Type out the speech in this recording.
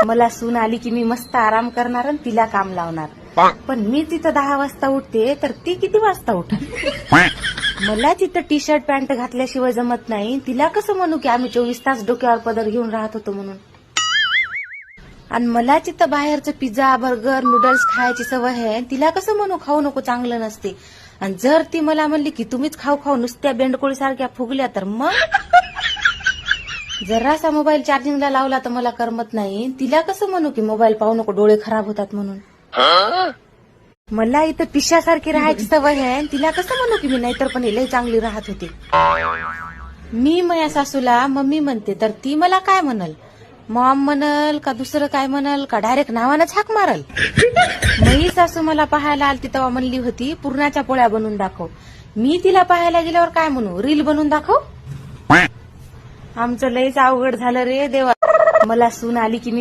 मला सून आली की मी मस्त आराम करणार आणि तिला काम लावणार. पण मी तिथं 10 वाजता उठते तर ती किती वाजता उठत? मला तिथं टी शर्ट पॅन्ट घातल्याशिवाय जमत नाही. तिला कसं म्हणू की आम्ही 24 तास डोक्यावर पदर घेऊन राहत होतो म्हणून. आणि मला तिथं बाहेरचं पिझ्झा बर्गर नूडल्स खायची सवय आहे. तिला कसं म्हणू खाऊ नको चांगलं नसते. आणि जर ती मला म्हणली की तुम्हीच खाऊ खाऊ नुसत्या बेंडकोळी सारख्या फुगल्या तर मग जरासा मोबाईल चार्जिंगला लावला तर मला करमत नाही. तिला कसं म्हणू की मोबाईल पाहू नको डोळे खराब होतात म्हणून. मला इथं पिशासारखी राहायची सवय आहे. तिला कसं म्हणू की मी नाहीतर पण लई चांगली राहत होती. मी माझ्या सासूला मम्मी म्हणते तर ती मला काय म्हणल? मॉम म्हणल का दुसरं काय म्हणल का डायरेक्ट नावानंच हाक मारल? मई सासू मला पाहायला आलती तेव्हा म्हणली होती पुरणाच्या पोळ्या बनवून दाखव. मी तिला पाहायला गेल्यावर काय म्हणू रील बनवून दाखव? आमचं लयच अवघड झालं रे देवा. मला सून आली की मी